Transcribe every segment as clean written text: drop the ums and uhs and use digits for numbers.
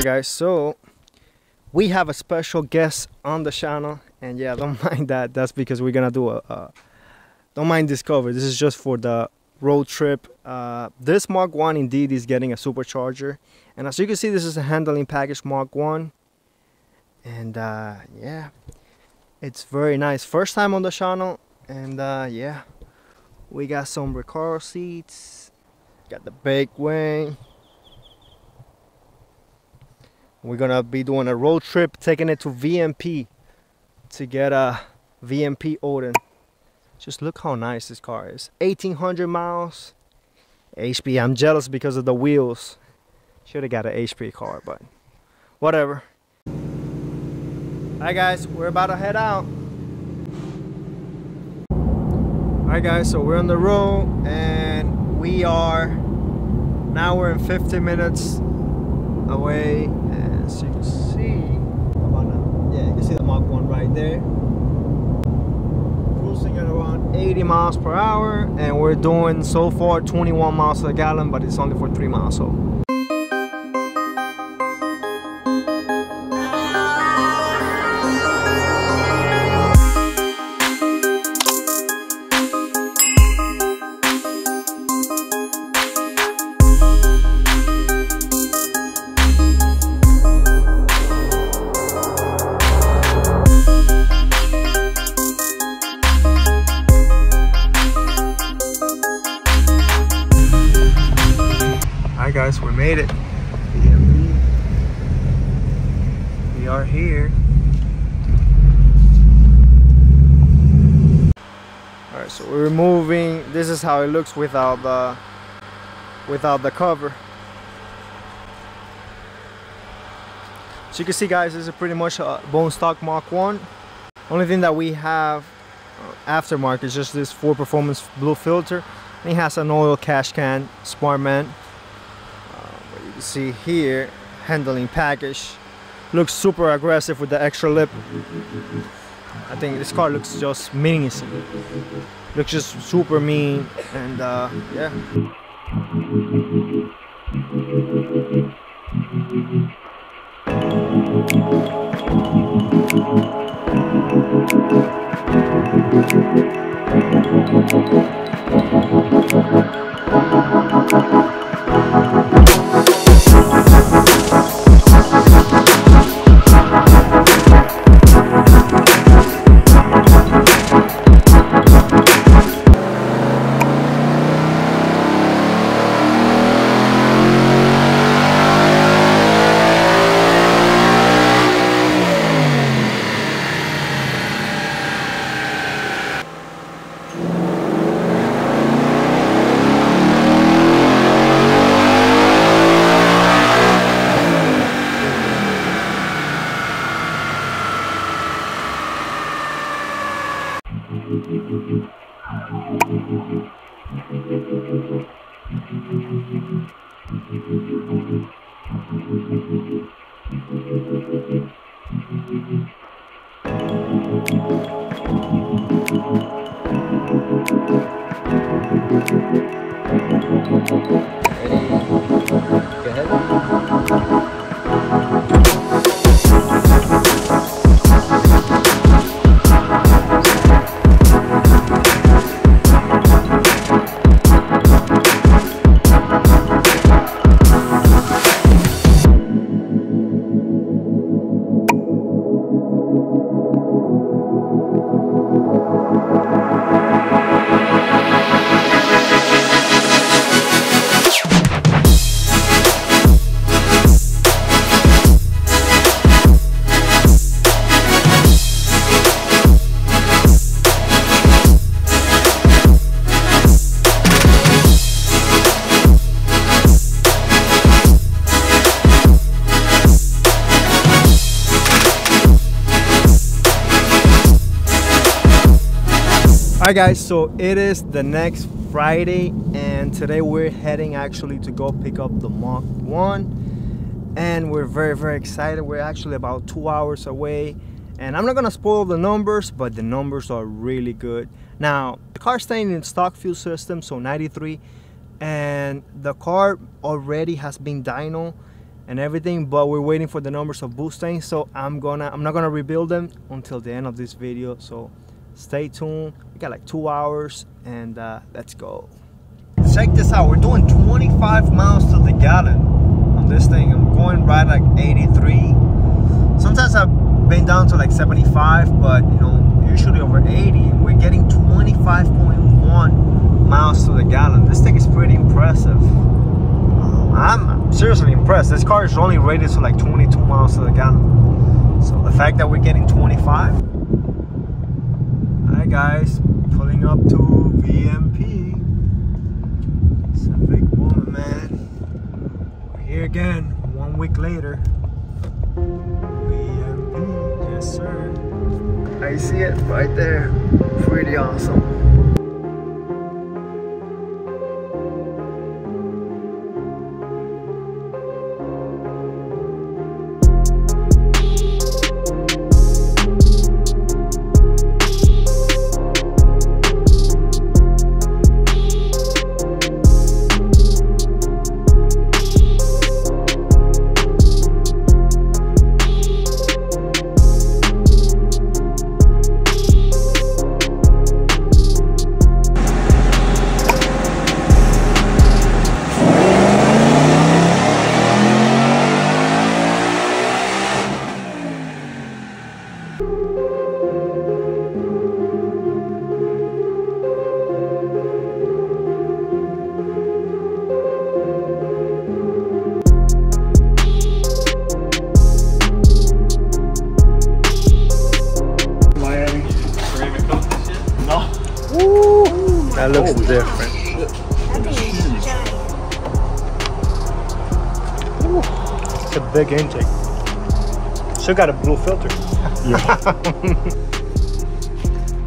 Alright guys, so we have a special guest on the channel, and yeah, don't mind that. That's because we're gonna do a don't mind this cover. This is just for the road trip. This Mach 1 indeed is getting a supercharger, and as you can see, this is a handling package Mach 1, and yeah, it's very nice. First time on the channel, and yeah, we got some Recaro seats, got the bake wing. We're gonna be doing a road trip, taking it to VMP to get a VMP Odin. Just look how nice this car is. 1800 miles. HP. I'm jealous because of the wheels. Should have got an HP car, but whatever. Alright guys, we're about to head out. Alright guys, so we're on the road, and we're in 15 minutes away. As you can see, yeah, you can see the Mach 1 right there. Cruising at around 80 miles per hour, and we're doing so far 21 miles per gallon, but it's only for 3 miles. So. Guys, we made it. We are here. All right, so we're removing. This is how it looks without the cover. So you can see, guys, this is pretty much a bone stock Mach 1. Only thing that we have aftermarket is just this Ford Performance blue filter. And it has an oil cash can Sparkman. See here, handling package looks super aggressive with the extra lip. I think this car looks just menacing, looks just super mean, and yeah. Alright guys, so it is the next Friday, and today we're heading actually to go pick up the Mach 1, and we're very excited. We're actually about 2 hours away, and I'm not gonna spoil the numbers, but the numbers are really good. Now the car's staying in stock fuel system, so 93, and the car already has been dyno, and everything, but we're waiting for the numbers of boost tanks, so I'm not gonna rebuild them until the end of this video, so stay tuned. We got like 2 hours, and let's go. Check this out, we're doing 25 miles to the gallon on this thing. I'm going right like 83. Sometimes I've been down to like 75, but you know, usually over 80. We're getting 25.1 miles to the gallon. This thing is pretty impressive. I'm seriously impressed. This car is only rated to like 22 miles to the gallon. So the fact that we're getting 25. Hi guys, pulling up to VMP. It's a big moment, man. We're here again, 1 week later. VMP, yes sir. I see it right there. Pretty awesome. That looks different. Ooh, it's a big intake. Still got a blue filter. Yeah.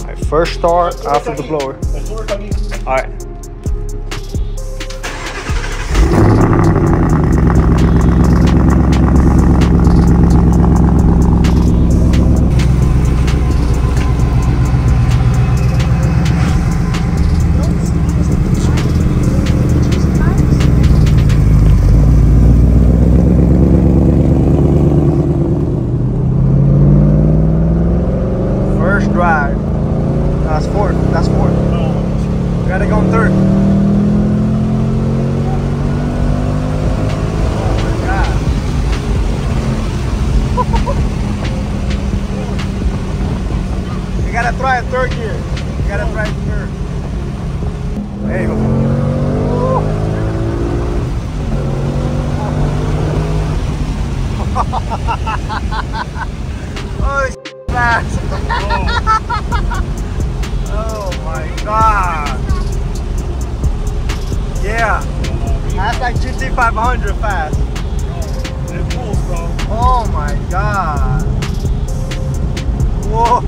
Alright, first start after the blower. Alright. Drive. That's fourth. That's fourth. We gotta go on third. Oh my god. You gotta try a third gear. You gotta try a third. There you go. Oh, fast. Oh my god. Yeah. That's like GT 500 fast. It pulls, bro. Oh my god. Whoa.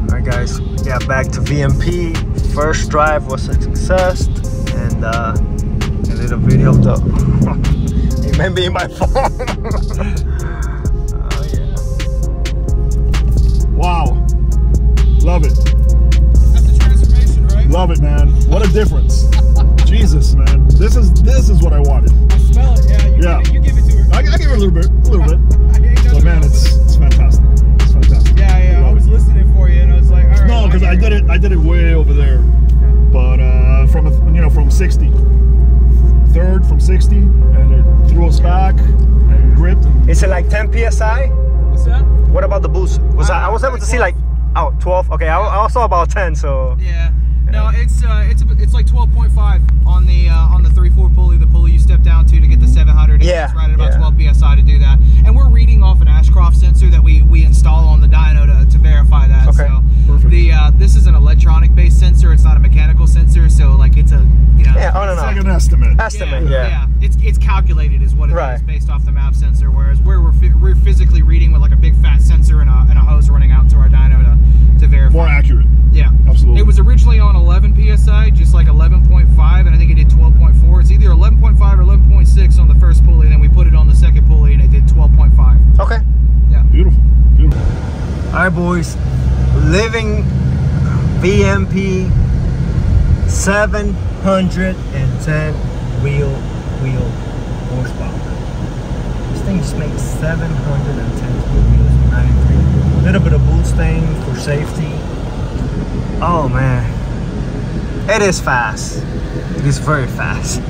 Alright guys, we got back to VMP. First drive was a success, and a little video of the it may be in my phone. Wow. Love it. That's the transformation, right? Love it, man. What a difference. Jesus, man. This is what I wanted. I smell it, yeah. You give it to her. I give her a little bit. But man, it's fantastic. It's fantastic. Yeah. I was listening for you and I was like, all right. No, because I did it way over there. But from 60. Third from 60, and it threw us back and gripped. Is it like 10 PSI? What's that? What about the boost? I was able to see like 12. Okay, I saw about 10. So yeah. No, it's like 12.5 on the 3/4 pulley, the pulley you step down to get the 700. Yeah, it's right at about 12 psi to do that. And we're reading off an Ashcroft sensor that we install on the dyno to verify that. Okay, so perfect. This is an electronic based sensor. It's not a mechanical sensor. So like it's a it's like an estimate. Yeah. It's calculated is what it is based off the map sensor. Whereas we're physically reading with like a big fat sensor and a hose running out to our dyno to verify. More accurate. Yeah, absolutely. It was originally on 11 psi, just like 11.5, and I think it did 12.4. It's either 11.5 or 11.6 on the first pulley, then we put it on the second pulley and it did 12.5. Okay. Yeah. Beautiful. All right, boys. Living VMP 710 wheel horsepower. thing just made 710 kilometers in 93. A little bit of boot stain for safety. Oh man, it is fast. It is very fast.